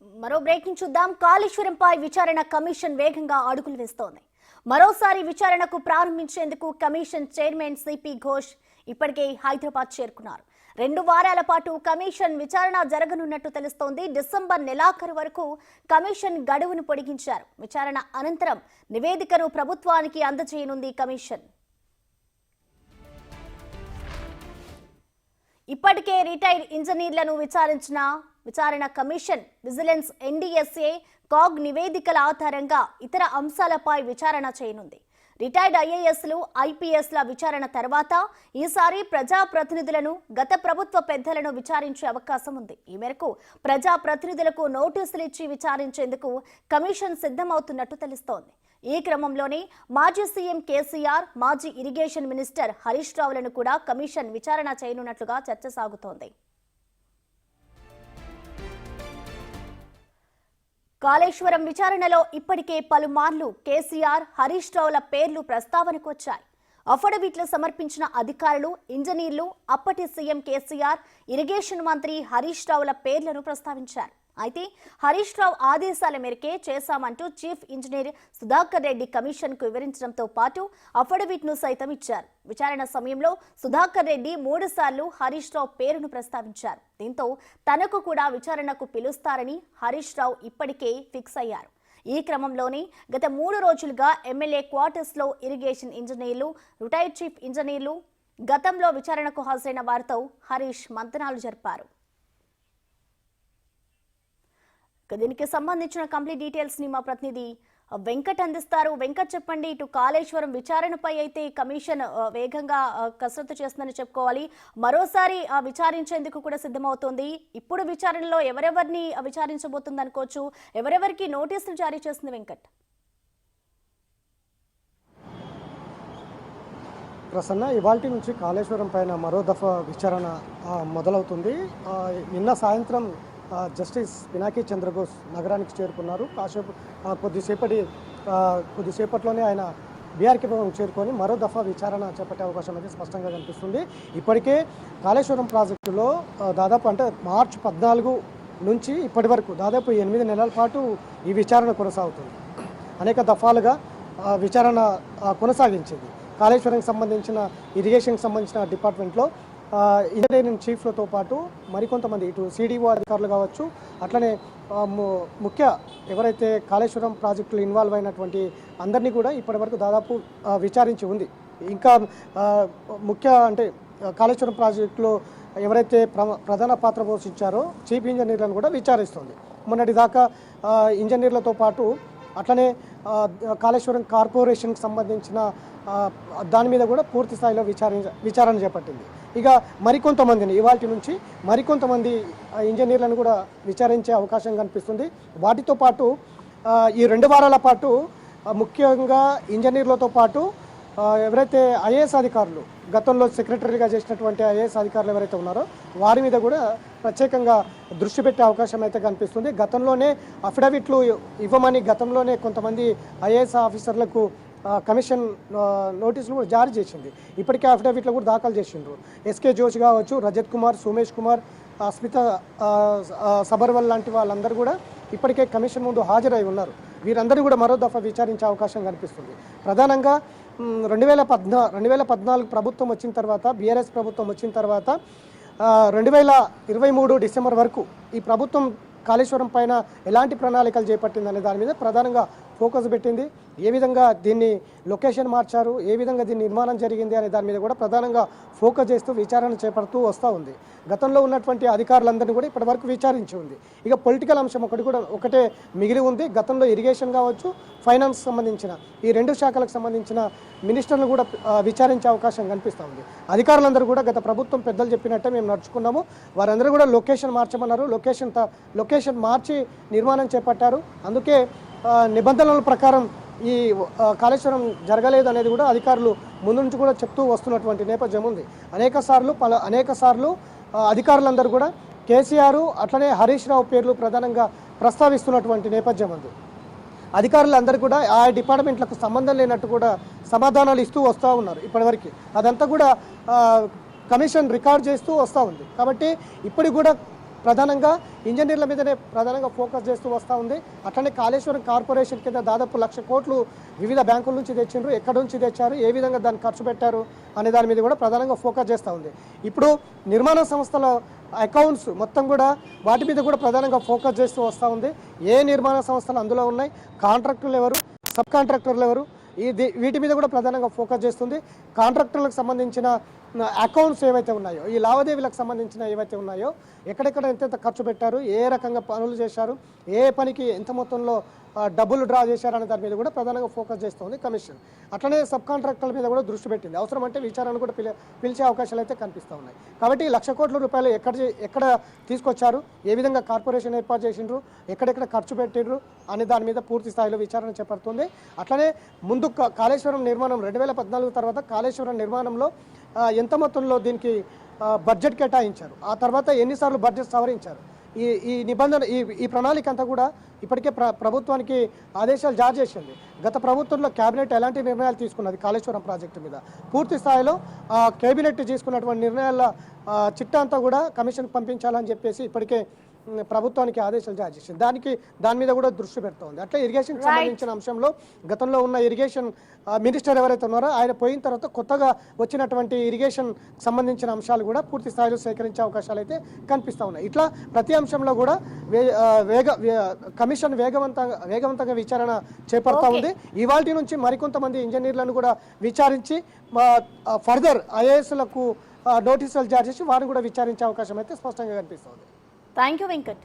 మరో బ్రేకింగ్ చూద్దాం. కాళేశ్వరంపై విచారణ కమిషన్ వేగంగా అడుగులు వేస్తోంది. మరోసారి విచారణకు ప్రారంభించేందుకు కమిషన్ చైర్మన్ సిపి ఘోష్ ఇప్పటికే హైదరాబాద్ చేరుకున్నారు. 2 వారాల పాటు కమిషన్ విచారణ జరగనున్నట్టు తెలుస్తోంది. డిసెంబర్ నెలాఖరు వరకు కమిషన్ గడువును పొడిగించారు. విచారణ అనంతరం నివేదికను ప్రభుత్వానికి అందజేయనుంది కమిషన్. ఇప్పటికే రిటైర్డ్ ఇంజనీర్లను విచారణ కమిషన్ విజిలెన్స్, ఎన్డీఎస్ఏ, కాగ్ నివేదికల ఆధారంగా ఇతర అంశాలపై విచారణ చేయనుంది. రిటైర్డ్ ఐఏఎస్లు, ఐపీఎస్ల విచారణ తర్వాత ఈసారి ప్రజాప్రతినిధులను, గత ప్రభుత్వ పెద్దలను విచారించే అవకాశం ఉంది. ఈ మేరకు ప్రజాప్రతినిధులకు నోటీసులు ఇచ్చి విచారించేందుకు కమిషన్ సిద్ధమవుతున్నట్టు తెలుస్తోంది. ఈ క్రమంలోనే మాజీ సీఎం కేసీఆర్, మాజీ ఇరిగేషన్ మినిస్టర్ హరీష్ రావులను కూడా కమిషన్ విచారణ చేయనున్నట్లుగా చర్చ సాగుతోంది. కాళేశ్వరం విచారణలో ఇప్పటికే పలుమార్లు కేసీఆర్, హరీష్ రావుల పేర్లు ప్రస్తావనకు వచ్చాయి. అఫిడవిట్లు సమర్పించిన అధికారులు, ఇంజనీర్లు అప్పటి సీఎం కేసీఆర్, ఇరిగేషన్ మంత్రి హరీష్ రావుల పేర్లను ప్రస్తావించారు. అయితే హరీష్ రావు ఆదేశాల మేరకే చేశామంటూ chief engineer Sudhakar Reddy commission కు వివరించడంతో పాటు అఫిడవిట్ ను సైతం ఇచ్చారు. విచారణ సమయంలో సుధాకర్ రెడ్డి 3 సార్లు హరీష్ రావు పేరును ప్రస్తావించారు. దీంతో తనకు కూడా విచారణకు పిలుస్తారని హరీష్ రావు ఇప్పటికే ఫిక్స్ అయ్యారు. ఈ క్రమంలోనే గత 3 రోజులుగా ఎమ్మెల్యే క్వార్టర్స్ లో ఇరిగేషన్ ఇంజనీర్లు, రిటైర్డ్ చీఫ్ ఇంజనీర్లు, గతంలో విచారణకు హాజరైన వారితో హరీష్ మంతనాలు జరిపారు. దీనికి సంబంధించిన కంప్లీట్ డీటెయిల్స్ ని మా ప్రతినిధి వెంకట్ అందిస్తారు. వెంకట్, చెప్పండి. ఇటు కాళేశ్వరం విచారణపై అయితే కమిషన్ వేగంగా కసరత్తు చేస్తుందని చెప్పుకోవాలి. మరోసారి విచారించేందుకు కూడా సిద్ధమవుతోంది. ఇప్పుడు విచారణలో ఎవరెవరిని విచారించబోతుంది అనుకోవచ్చు? ఎవరెవరికి నోటీసులు జారీ చేస్తుంది వెంకట్? ప్రసన్న, ఇవాల్టి నుంచి కాళేశ్వరం పైన మరో దఫా విచారణ మొదలవుతుంది. నిన్న సాయంత్రం జస్టిస్ పినాకి చంద్రబోస్ నగరానికి చేరుకున్నారు. కొద్దిసేపట్లోనే ఆయన బీఆర్కే భవన్ చేరుకొని మరో దఫా విచారణ చేపట్టే అవకాశం అయితే స్పష్టంగా కనిపిస్తుంది. ఇప్పటికే కాళేశ్వరం ప్రాజెక్టులో దాదాపు అంటే మార్చి 14 నుంచి ఇప్పటి వరకు దాదాపు 8 నెలల పాటు ఈ విచారణ కొనసాగుతుంది. అనేక దఫాలుగా విచారణ కొనసాగించింది. కాళేశ్వరంకి సంబంధించిన, ఇరిగేషన్కి సంబంధించిన డిపార్ట్మెంట్లో ఇంజనీరింగ్ చీఫ్లతో పాటు మరికొంతమంది ఇటు సిడిఓ అధికారులు కావచ్చు, అట్లనే ఎవరైతే కాళేశ్వరం ప్రాజెక్టులు ఇన్వాల్వ్ అయినటువంటి అందరినీ కూడా ఇప్పటివరకు దాదాపు విచారించి ఉంది. ఇంకా అంటే కాళేశ్వరం ప్రాజెక్టులో ఎవరైతే ప్రధాన పాత్ర పోషించారో చీఫ్ ఇంజనీర్లను కూడా విచారిస్తుంది. మొన్నటి దాకా ఇంజనీర్లతో పాటు అట్లనే కాళేశ్వరం కార్పొరేషన్కి సంబంధించిన దాని మీద కూడా పూర్తి స్థాయిలో విచారణ చేపట్టింది. ఇక మరికొంతమందిని ఇవాల్టి నుంచి మరికొంతమంది ఇంజనీర్లను కూడా విచారించే అవకాశం కనిపిస్తుంది. వాటితో పాటు ఈ 2 వారాల పాటు ముఖ్యంగా ఇంజనీర్లతో పాటు ఎవరైతే ఐఏఎస్ అధికారులు, గతంలో సెక్రటరీగా చేసినటువంటి ఐఏఎస్ అధికారులు ఎవరైతే ఉన్నారో వారి మీద కూడా ప్రత్యేకంగా దృష్టి పెట్టే అవకాశం అయితే కనిపిస్తుంది. గతంలోనే అఫిడవిట్లు ఇవ్వమని గతంలోనే కొంతమంది ఐఏఎస్ ఆఫీసర్లకు కమిషన్ నోటీసులు కూడా జారీ చేసింది. ఇప్పటికే అఫిడవిట్లు కూడా దాఖలు చేసిండ్రు. ఎస్కే జోషి కావచ్చు, రజత్ కుమార్, సోమేష్ కుమార్, స్మిత సబర్వల్ లాంటి వాళ్ళందరూ కూడా ఇప్పటికే కమిషన్ ముందు హాజరై ఉన్నారు. వీరందరూ కూడా మరో దఫా విచారించే అవకాశం కనిపిస్తుంది. ప్రధానంగా 2014 ప్రభుత్వం వచ్చిన తర్వాత, బీఆర్ఎస్ ప్రభుత్వం వచ్చిన తర్వాత 2023 డిసెంబర్ వరకు ఈ ప్రభుత్వం కాళేశ్వరం పైన ఎలాంటి ప్రణాళికలు చేపట్టిందనే దాని మీద ప్రధానంగా ఫోకస్ పెట్టింది. ఏ విధంగా దీన్ని లొకేషన్ మార్చారు, ఏ విధంగా దీన్ని నిర్మాణం జరిగింది అనే దాని మీద కూడా ప్రధానంగా ఫోకస్ చేస్తూ విచారణ చేపడుతూ వస్తూ ఉంది. గతంలో ఉన్నటువంటి అధికారులందరినీ కూడా ఇప్పటివరకు విచారించి ఉంది. ఇక పొలిటికల్ అంశం ఒకటే మిగిలి ఉంది. గతంలో ఇరిగేషన్ కావచ్చు, ఫైనాన్స్ సంబంధించిన ఈ 2 శాఖలకు సంబంధించిన మినిస్టర్లు కూడా విచారించే అవకాశం కనిపిస్తూ ఉంది. అధికారులందరూ కూడా గత ప్రభుత్వం పెద్దలు చెప్పినట్టే మేము నడుచుకున్నాము, వారందరూ కూడా లొకేషన్ మార్చమన్నారు. లొకేషన్ మార్చి నిర్మాణం చేపట్టారు. అందుకే నిబంధనల ప్రకారం ఈ కాళేశ్వరం జరగలేదు అనేది కూడా అధికారులు ముందు నుంచి కూడా చెప్తూ వస్తున్నటువంటి నేపథ్యం ఉంది. అనేక సార్లు అధికారులందరూ కూడా కేసీఆర్ అట్లనే హరీష్ రావు పేర్లు ప్రధానంగా ప్రస్తావిస్తున్నటువంటి నేపథ్యం ఉంది. అధికారులందరూ కూడా ఆ డిపార్ట్మెంట్లకు సంబంధం లేనట్టు కూడా సమాధానాలు ఇస్తూ వస్తూ ఉన్నారు. ఇప్పటివరకు అదంతా కూడా కమిషన్ రికార్డ్ చేస్తూ వస్తూ ఉంది. కాబట్టి ఇప్పటికి కూడా ప్రధానంగా ఇంజనీర్ల మీదనే ప్రధానంగా ఫోకస్ చేస్తూ వస్తూ ఉంది. అట్లనే కాళేశ్వరం కార్పొరేషన్ కింద దాదాపు 1,00,000 కోట్లు వివిధ బ్యాంకుల నుంచి తెచ్చిండ్రు, ఎక్కడి నుంచి తెచ్చారు, ఏ విధంగా దాన్ని ఖర్చు పెట్టారు అనే దాని మీద కూడా ప్రధానంగా ఫోకస్ చేస్తూ ఉంది. ఇప్పుడు నిర్మాణ సంస్థల అకౌంట్స్ మొత్తం కూడా వాటి మీద కూడా ప్రధానంగా ఫోకస్ చేస్తూ వస్తూ ఉంది. ఏ నిర్మాణ సంస్థలు అందులో ఉన్నాయి, కాంట్రాక్టర్లు ఎవరు, సబ్ కాంట్రాక్టర్లు ఎవరు, వీటి మీద కూడా ప్రధానంగా ఫోకస్ చేస్తుంది. కాంట్రాక్టర్లకు సంబంధించిన అకౌంట్స్ ఏవైతే ఉన్నాయో, ఈ లావాదేవీలకు సంబంధించిన ఏవైతే ఉన్నాయో, ఎక్కడెక్కడ ఎంతెంత ఖర్చు పెట్టారు, ఏ రకంగా పనులు చేశారు, ఏ పనికి ఎంత మొత్తంలో డబ్బులు డ్రా చేశారనే దాని మీద కూడా ప్రధానంగా ఫోకస్ చేస్తుంది కమిషన్. అట్లనే సబ్ కాంట్రాక్టర్ల మీద కూడా దృష్టి పెట్టింది. అవసరం అంటే విచారణను కూడా పిలిచే అవకాశాలు అయితే కనిపిస్తూ ఉన్నాయి. కాబట్టి 1,00,000 కోట్ల రూపాయలు ఎక్కడ తీసుకొచ్చారు, ఏ విధంగా కార్పొరేషన్ ఏర్పాటు చేసిండ్రు, ఎక్కడెక్కడ ఖర్చు పెట్టిండ్రు అనే దాని మీద పూర్తి స్థాయిలో విచారణ చేపడుతుంది. అట్లనే ముందు కాళేశ్వరం నిర్మాణం 2014 తర్వాత కాళేశ్వరం నిర్మాణంలో ఎంత మొత్తంలో దీనికి బడ్జెట్ కేటాయించారు, ఆ తర్వాత ఎన్నిసార్లు బడ్జెట్ సవరించారు, ఈ నిబంధన ఈ ప్రణాళిక అంతా కూడా ఇప్పటికే ప్రభుత్వానికి ఆదేశాలు జారీ చేసింది. గత ప్రభుత్వంలో కేబినెట్ ఎలాంటి నిర్ణయాలు తీసుకున్నది కాళేశ్వరం ప్రాజెక్టు మీద, పూర్తి స్థాయిలో కేబినెట్ తీసుకున్నటువంటి నిర్ణయాల చిట్టా అంతా కూడా కమిషన్కి పంపించాలని చెప్పేసి ఇప్పటికే ప్రభుత్వానికి ఆదేశాలు జారీ చేసింది. దాని మీద కూడా దృష్టి పెడుతోంది. అట్లా ఇరిగేషన్కి సంబంధించిన అంశంలో గతంలో ఉన్న ఇరిగేషన్ మినిస్టర్ ఎవరైతే ఉన్నారో ఆయన పోయిన తర్వాత కొత్తగా వచ్చినటువంటి ఇరిగేషన్ సంబంధించిన అంశాలు కూడా పూర్తి స్థాయిలో సేకరించే అవకాశాలు అయితే కనిపిస్తూ ఉన్నాయి. ఇట్లా ప్రతి అంశంలో కూడా కమిషన్ వేగవంతంగా విచారణ చేపడతా ఉంది. ఇవాల్టి నుంచి మరికొంతమంది ఇంజనీర్లను కూడా విచారించి ఫర్దర్ ఐఏఎస్లకు నోటీసులు జారీ చేసి వారిని కూడా విచారించే అవకాశం అయితే స్పష్టంగా కనిపిస్తుంది. Thank you Venkat.